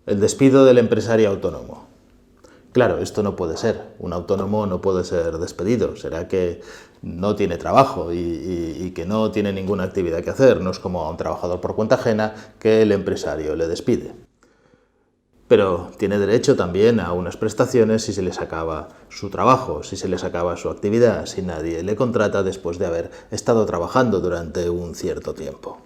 El despido del empresario autónomo. Claro, esto no puede ser. Un autónomo no puede ser despedido. Será que no tiene trabajo y que no tiene ninguna actividad que hacer. No es como a un trabajador por cuenta ajena que el empresario le despide. Pero tiene derecho también a unas prestaciones si se les acaba su trabajo, si se les acaba su actividad, si nadie le contrata después de haber estado trabajando durante un cierto tiempo.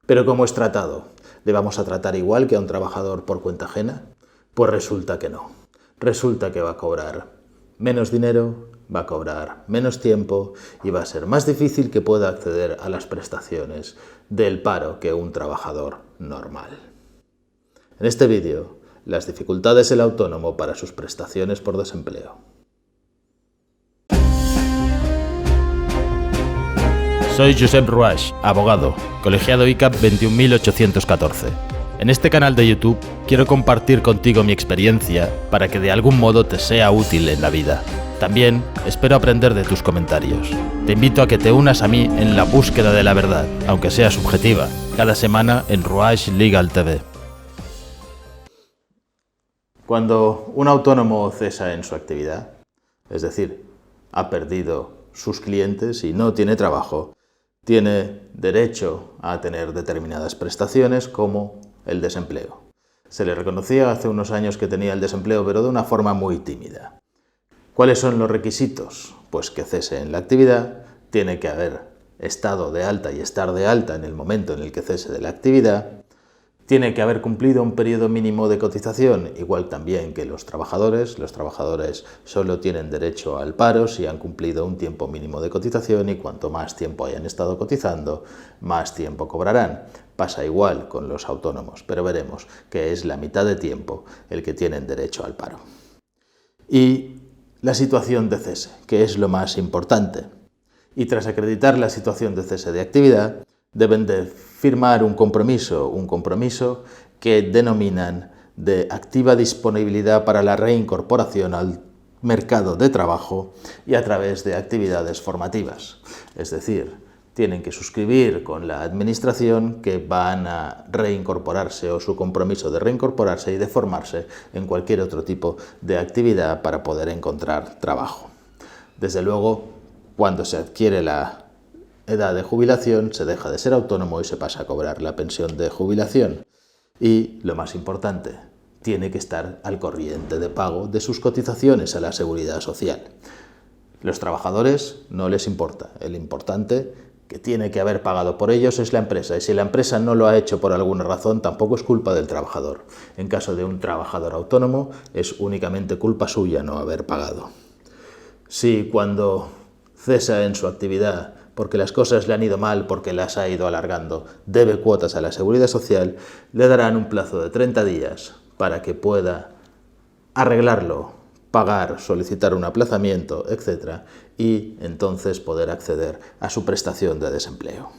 Pero ¿cómo es tratado? ¿Le vamos a tratar igual que a un trabajador por cuenta ajena? Pues resulta que no. Resulta que va a cobrar menos dinero, va a cobrar menos tiempo y va a ser más difícil que pueda acceder a las prestaciones del paro que un trabajador normal. En este vídeo, las dificultades del autónomo para sus prestaciones por desempleo. Soy Josep Ruaix, abogado, colegiado ICAP 21814. En este canal de YouTube quiero compartir contigo mi experiencia para que de algún modo te sea útil en la vida. También espero aprender de tus comentarios. Te invito a que te unas a mí en la búsqueda de la verdad, aunque sea subjetiva, cada semana en Ruaix Legal TV. Cuando un autónomo cesa en su actividad, es decir, ha perdido sus clientes y no tiene trabajo, tiene derecho a tener determinadas prestaciones como el desempleo. Se le reconocía hace unos años que tenía el desempleo, pero de una forma muy tímida. ¿Cuáles son los requisitos? Pues que cese en la actividad, tiene que haber estado de alta y estar de alta en el momento en el que cese de la actividad, tiene que haber cumplido un periodo mínimo de cotización, igual también que los trabajadores. Los trabajadores solo tienen derecho al paro si han cumplido un tiempo mínimo de cotización y cuanto más tiempo hayan estado cotizando, más tiempo cobrarán. Pasa igual con los autónomos, pero veremos que es la mitad de tiempo el que tienen derecho al paro. Y la situación de cese, que es lo más importante. Y tras acreditar la situación de cese de actividad, deben de firmar un compromiso que denominan de activa disponibilidad para la reincorporación al mercado de trabajo y a través de actividades formativas. Es decir, tienen que suscribir con la administración que van a reincorporarse o su compromiso de reincorporarse y de formarse en cualquier otro tipo de actividad para poder encontrar trabajo. Desde luego, cuando se adquiere la edad de jubilación, se deja de ser autónomo y se pasa a cobrar la pensión de jubilación. Y, lo más importante, tiene que estar al corriente de pago de sus cotizaciones a la Seguridad Social. Los trabajadores no les importa. El importante que tiene que haber pagado por ellos es la empresa. Y si la empresa no lo ha hecho por alguna razón, tampoco es culpa del trabajador. En caso de un trabajador autónomo, es únicamente culpa suya no haber pagado. Si cuando cesa en su actividad porque las cosas le han ido mal, porque las ha ido alargando, debe cuotas a la Seguridad Social, le darán un plazo de 30 días para que pueda arreglarlo, pagar, solicitar un aplazamiento, etc. y entonces poder acceder a su prestación de desempleo.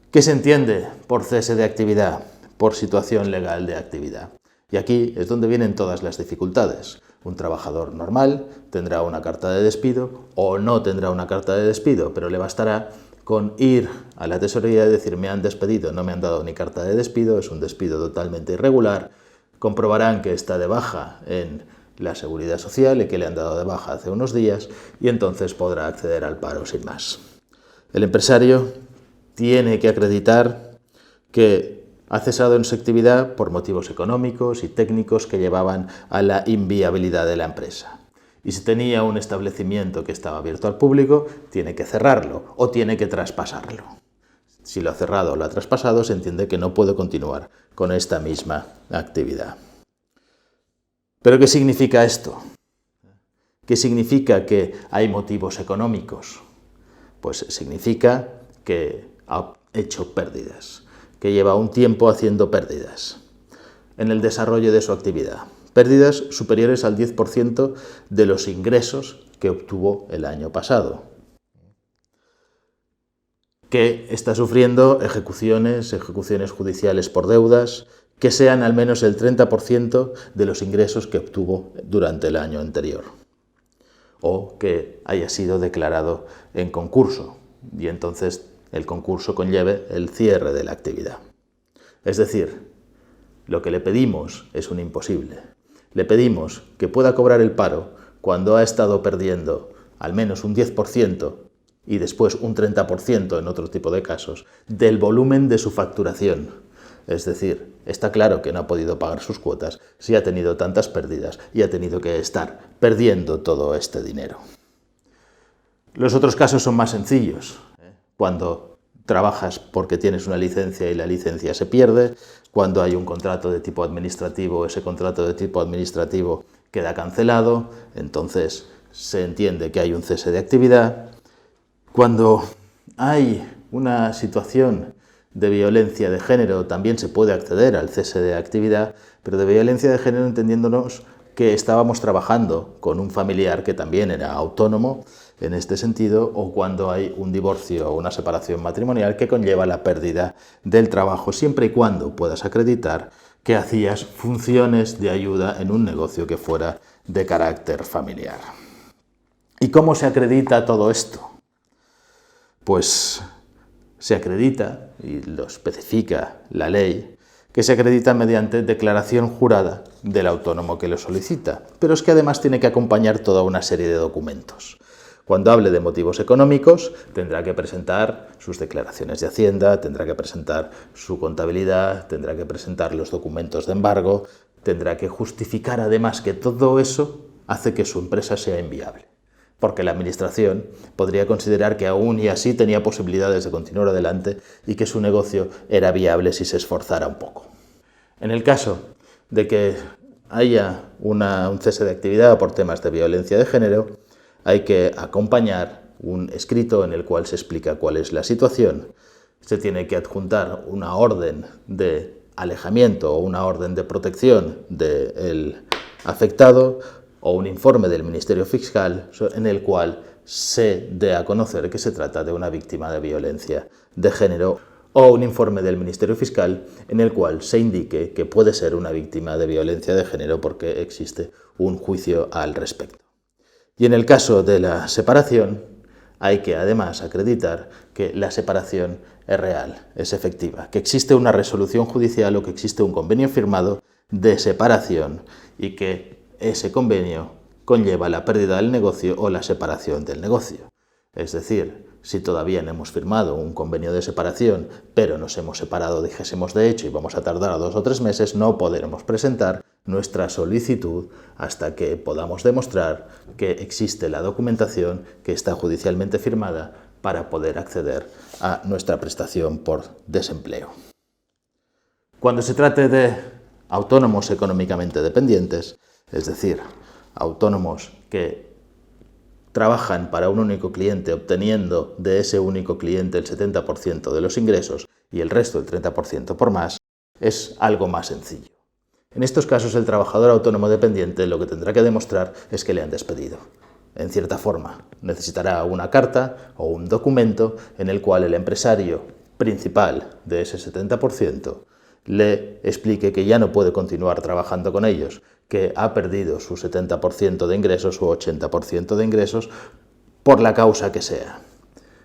¿Qué se entiende por cese de actividad? Por situación legal de actividad. Y aquí es donde vienen todas las dificultades. Un trabajador normal tendrá una carta de despido o no tendrá una carta de despido, pero le bastará con ir a la tesorería y decir me han despedido, no me han dado ni carta de despido, es un despido totalmente irregular, comprobarán que está de baja en la Seguridad Social y que le han dado de baja hace unos días y entonces podrá acceder al paro sin más. El empresario tiene que acreditar que ha cesado en su actividad por motivos económicos y técnicos que llevaban a la inviabilidad de la empresa. Y si tenía un establecimiento que estaba abierto al público, tiene que cerrarlo o tiene que traspasarlo. Si lo ha cerrado o lo ha traspasado, se entiende que no puede continuar con esta misma actividad. ¿Pero qué significa esto? ¿Qué significa que hay motivos económicos? Pues significa que ha hecho pérdidas, que lleva un tiempo haciendo pérdidas en el desarrollo de su actividad. Pérdidas superiores al 10% de los ingresos que obtuvo el año pasado. Que está sufriendo ejecuciones judiciales por deudas, que sean al menos el 30% de los ingresos que obtuvo durante el año anterior. O que haya sido declarado en concurso y entonces el concurso conlleve el cierre de la actividad. Es decir, lo que le pedimos es un imposible. Le pedimos que pueda cobrar el paro cuando ha estado perdiendo al menos un 10% y después un 30% en otro tipo de casos del volumen de su facturación. Es decir, está claro que no ha podido pagar sus cuotas si ha tenido tantas pérdidas y ha tenido que estar perdiendo todo este dinero. Los otros casos son más sencillos. Cuando trabajas porque tienes una licencia y la licencia se pierde, cuando hay un contrato de tipo administrativo, ese contrato de tipo administrativo queda cancelado, entonces se entiende que hay un cese de actividad. Cuando hay una situación de violencia de género, también se puede acceder al cese de actividad, pero de violencia de género entendiéndonos que estábamos trabajando con un familiar que también era autónomo en este sentido, o cuando hay un divorcio o una separación matrimonial que conlleva la pérdida del trabajo, siempre y cuando puedas acreditar que hacías funciones de ayuda en un negocio que fuera de carácter familiar. ¿Y cómo se acredita todo esto? Pues se acredita, y lo especifica la ley, que se acredita mediante declaración jurada del autónomo que lo solicita, pero es que además tiene que acompañar toda una serie de documentos. Cuando hable de motivos económicos, tendrá que presentar sus declaraciones de Hacienda, tendrá que presentar su contabilidad, tendrá que presentar los documentos de embargo, tendrá que justificar además que todo eso hace que su empresa sea inviable, porque la Administración podría considerar que aún y así tenía posibilidades de continuar adelante y que su negocio era viable si se esforzara un poco. En el caso de que haya un cese de actividad por temas de violencia de género, hay que acompañar un escrito en el cual se explica cuál es la situación. Se tiene que adjuntar una orden de alejamiento o una orden de protección del afectado o un informe del Ministerio Fiscal en el cual se dé a conocer que se trata de una víctima de violencia de género, o un informe del Ministerio Fiscal en el cual se indique que puede ser una víctima de violencia de género porque existe un juicio al respecto. Y en el caso de la separación, hay que además acreditar que la separación es real, es efectiva, que existe una resolución judicial o que existe un convenio firmado de separación y que ese convenio conlleva la pérdida del negocio o la separación del negocio. Es decir, si todavía no hemos firmado un convenio de separación, pero nos hemos separado, dijésemos de hecho, y vamos a tardar 2 o 3 meses, no podremos presentar nuestra solicitud hasta que podamos demostrar que existe la documentación que está judicialmente firmada para poder acceder a nuestra prestación por desempleo. Cuando se trate de autónomos económicamente dependientes, es decir, autónomos que trabajan para un único cliente obteniendo de ese único cliente el 70% de los ingresos y el resto el 30% por más, es algo más sencillo. En estos casos el trabajador autónomo dependiente lo que tendrá que demostrar es que le han despedido. En cierta forma, necesitará una carta o un documento en el cual el empresario principal de ese 70% le explique que ya no puede continuar trabajando con ellos, que ha perdido su 70% de ingresos u 80% de ingresos por la causa que sea.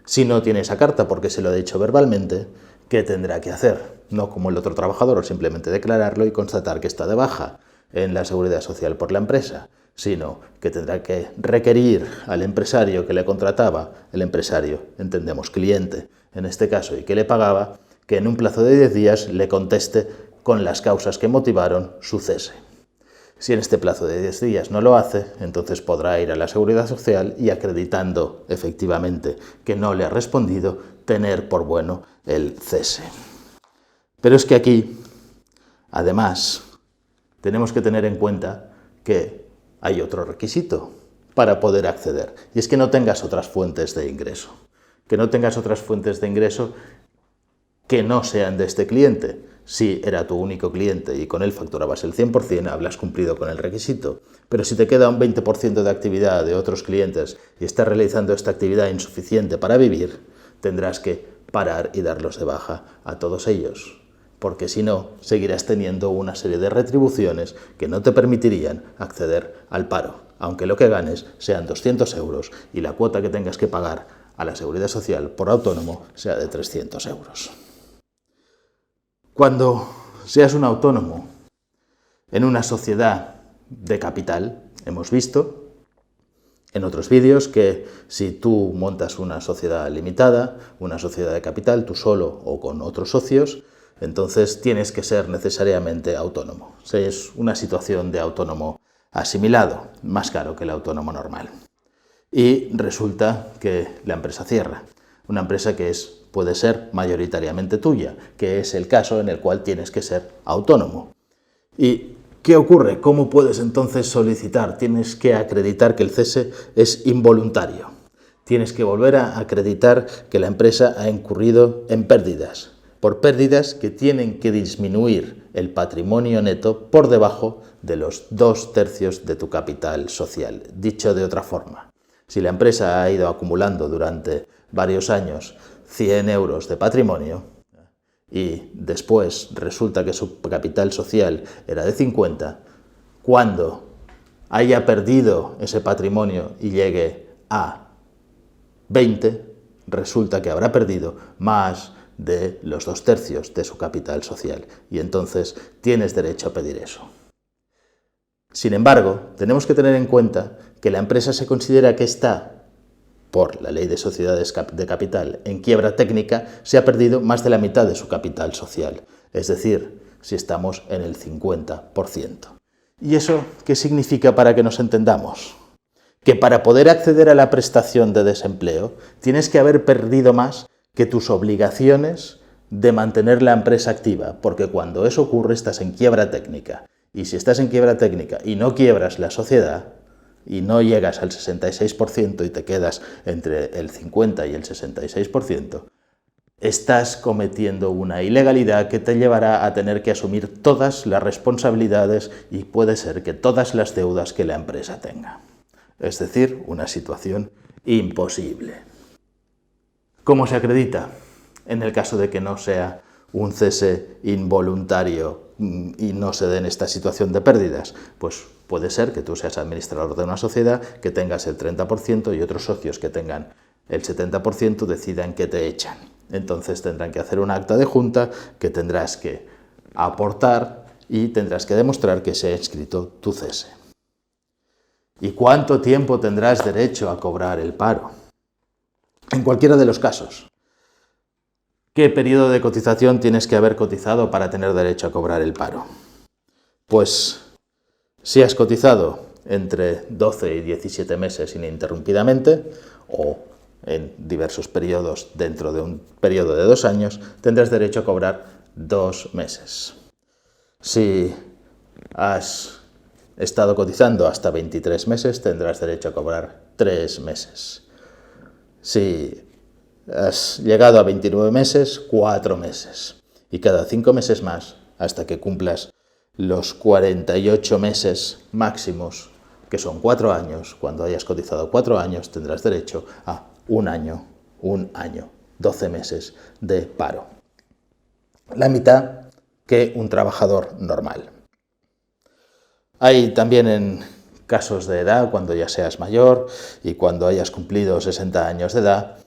Si no tiene esa carta porque se lo ha dicho verbalmente, ¿qué tendrá que hacer? No como el otro trabajador, simplemente declararlo y constatar que está de baja en la Seguridad Social por la empresa, sino que tendrá que requerir al empresario que le contrataba, el empresario, entendemos cliente en este caso, y que le pagaba, que en un plazo de 10 días le conteste con las causas que motivaron su cese. Si en este plazo de 10 días no lo hace, entonces podrá ir a la Seguridad Social y, acreditando efectivamente que no le ha respondido, tener por bueno el cese. Pero es que aquí, además, tenemos que tener en cuenta que hay otro requisito para poder acceder, y es que no tengas otras fuentes de ingreso. Que no tengas otras fuentes de ingreso que no sean de este cliente. Si era tu único cliente y con él facturabas el 100%, habrás cumplido con el requisito. Pero si te queda un 20% de actividad de otros clientes y estás realizando esta actividad insuficiente para vivir, tendrás que parar y darlos de baja a todos ellos. Porque si no, seguirás teniendo una serie de retribuciones que no te permitirían acceder al paro, aunque lo que ganes sean 200 euros y la cuota que tengas que pagar a la Seguridad Social por autónomo sea de 300 euros. Cuando seas un autónomo en una sociedad de capital, hemos visto en otros vídeos que si tú montas una sociedad limitada, una sociedad de capital, tú solo o con otros socios, entonces tienes que ser necesariamente autónomo. Es una situación de autónomo asimilado, más caro que el autónomo normal. Y resulta que la empresa cierra. Una empresa que puede ser mayoritariamente tuya, que es el caso en el cual tienes que ser autónomo. ¿Y qué ocurre? ¿Cómo puedes entonces solicitar? Tienes que acreditar que el cese es involuntario. Tienes que volver a acreditar que la empresa ha incurrido en pérdidas, por pérdidas que tienen que disminuir el patrimonio neto por debajo de los 2/3 de tu capital social. Dicho de otra forma, si la empresa ha ido acumulando durante varios años 100 euros de patrimonio y después resulta que su capital social era de 50, cuando haya perdido ese patrimonio y llegue a 20, resulta que habrá perdido más de los 2/3 de su capital social y entonces tienes derecho a pedir eso. Sin embargo, tenemos que tener en cuenta que la empresa se considera que está, por la ley de sociedades de capital, en quiebra técnica, se ha perdido más de la mitad de su capital social, es decir, si estamos en el 50%. ¿Y eso qué significa para que nos entendamos? Que para poder acceder a la prestación de desempleo tienes que haber perdido más que tus obligaciones de mantener la empresa activa, porque cuando eso ocurre estás en quiebra técnica. Y si estás en quiebra técnica y no quiebras la sociedad, y no llegas al 66% y te quedas entre el 50 y el 66%, estás cometiendo una ilegalidad que te llevará a tener que asumir todas las responsabilidades y puede ser que todas las deudas que la empresa tenga. Es decir, una situación imposible. ¿Cómo se acredita? En el caso de que no sea un cese involuntario y no se dé en esta situación de pérdidas, pues puede ser que tú seas administrador de una sociedad, que tengas el 30% y otros socios que tengan el 70% decidan que te echan. Entonces tendrán que hacer un acta de junta que tendrás que aportar y tendrás que demostrar que se ha inscrito tu cese. ¿Y cuánto tiempo tendrás derecho a cobrar el paro? En cualquiera de los casos. ¿Qué periodo de cotización tienes que haber cotizado para tener derecho a cobrar el paro? Pues si has cotizado entre 12 y 17 meses ininterrumpidamente o en diversos periodos dentro de un periodo de 2 años, tendrás derecho a cobrar 2 meses. Si has estado cotizando hasta 23 meses, tendrás derecho a cobrar 3 meses. Si has llegado a 29 meses, 4 meses. Y cada 5 meses más, hasta que cumplas los 48 meses máximos, que son 4 años. Cuando hayas cotizado 4 años, tendrás derecho a un año, 12 meses de paro. La mitad que un trabajador normal. Hay también en casos de edad, cuando ya seas mayor y cuando hayas cumplido 60 años de edad,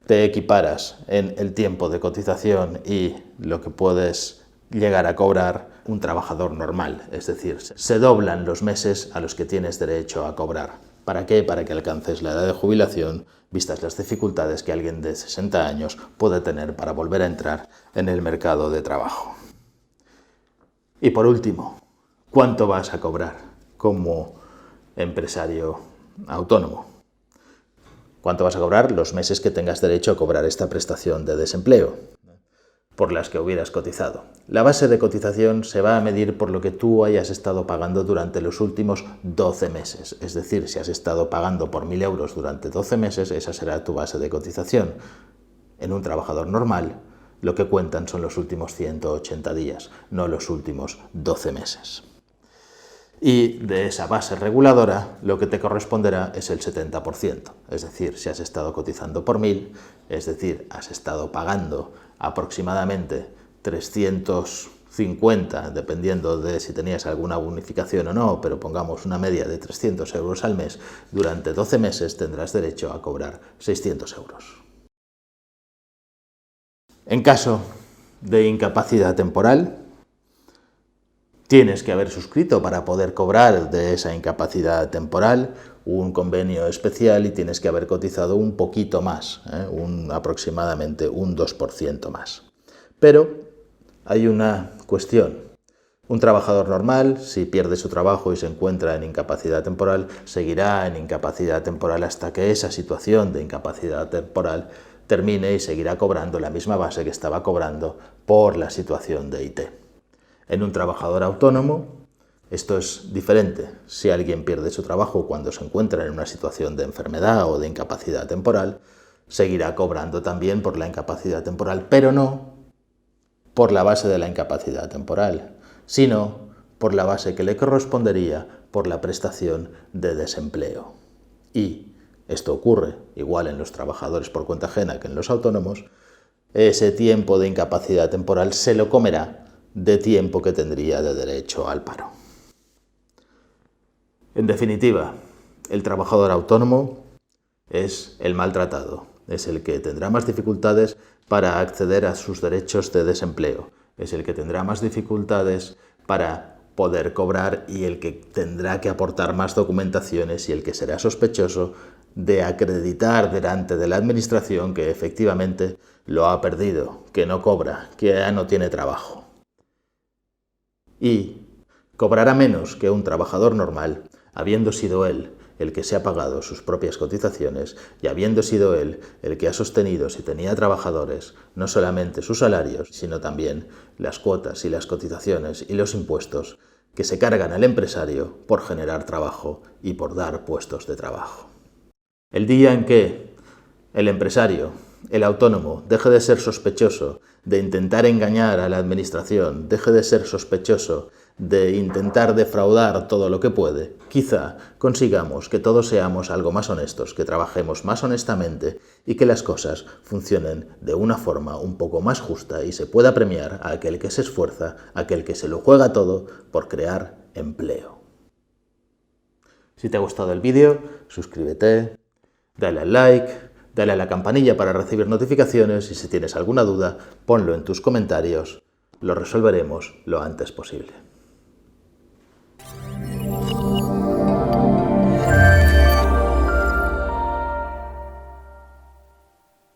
te equiparas en el tiempo de cotización y lo que puedes llegar a cobrar un trabajador normal, es decir, se doblan los meses a los que tienes derecho a cobrar. ¿Para qué? Para que alcances la edad de jubilación, vistas las dificultades que alguien de 60 años puede tener para volver a entrar en el mercado de trabajo. Y por último, ¿cuánto vas a cobrar como empresario autónomo? ¿Cuánto vas a cobrar los meses que tengas derecho a cobrar esta prestación de desempleo por las que hubieras cotizado? La base de cotización se va a medir por lo que tú hayas estado pagando durante los últimos 12 meses. Es decir, si has estado pagando por 1.000 euros durante 12 meses, esa será tu base de cotización. En un trabajador normal, lo que cuentan son los últimos 180 días, no los últimos 12 meses. Y de esa base reguladora lo que te corresponderá es el 70%. Es decir, si has estado cotizando por 1.000, es decir, has estado pagando aproximadamente 350, dependiendo de si tenías alguna bonificación o no, pero pongamos una media de 300 euros al mes, durante 12 meses tendrás derecho a cobrar 600 euros. En caso de incapacidad temporal, Tienes que haber suscrito para poder cobrar de esa incapacidad temporal un convenio especial y tienes que haber cotizado un poquito más, aproximadamente un 2% más. Pero hay una cuestión. Un trabajador normal, si pierde su trabajo y se encuentra en incapacidad temporal, seguirá en incapacidad temporal hasta que esa situación de incapacidad temporal termine y seguirá cobrando la misma base que estaba cobrando por la situación de IT. En un trabajador autónomo, esto es diferente. Si alguien pierde su trabajo cuando se encuentra en una situación de enfermedad o de incapacidad temporal, seguirá cobrando también por la incapacidad temporal, pero no por la base de la incapacidad temporal, sino por la base que le correspondería por la prestación de desempleo. Y esto ocurre igual en los trabajadores por cuenta ajena que en los autónomos. Ese tiempo de incapacidad temporal se lo comerá de tiempo que tendría de derecho al paro. En definitiva, el trabajador autónomo es el maltratado, es el que tendrá más dificultades para acceder a sus derechos de desempleo, es el que tendrá más dificultades para poder cobrar y el que tendrá que aportar más documentaciones y el que será sospechoso de acreditar delante de la administración que efectivamente lo ha perdido, que no cobra, que ya no tiene trabajo. Y cobrará menos que un trabajador normal, habiendo sido él el que se ha pagado sus propias cotizaciones y habiendo sido él el que ha sostenido, si tenía trabajadores, no solamente sus salarios, sino también las cuotas y las cotizaciones y los impuestos que se cargan al empresario por generar trabajo y por dar puestos de trabajo. El día en que el empresario, el autónomo, deje de ser sospechoso de intentar engañar a la administración, deje de ser sospechoso de intentar defraudar todo lo que puede, quizá consigamos que todos seamos algo más honestos, que trabajemos más honestamente y que las cosas funcionen de una forma un poco más justa y se pueda premiar a aquel que se esfuerza, a aquel que se lo juega todo por crear empleo. Si te ha gustado el vídeo, suscríbete, dale al like, dale a la campanilla para recibir notificaciones y si tienes alguna duda, ponlo en tus comentarios. Lo resolveremos lo antes posible.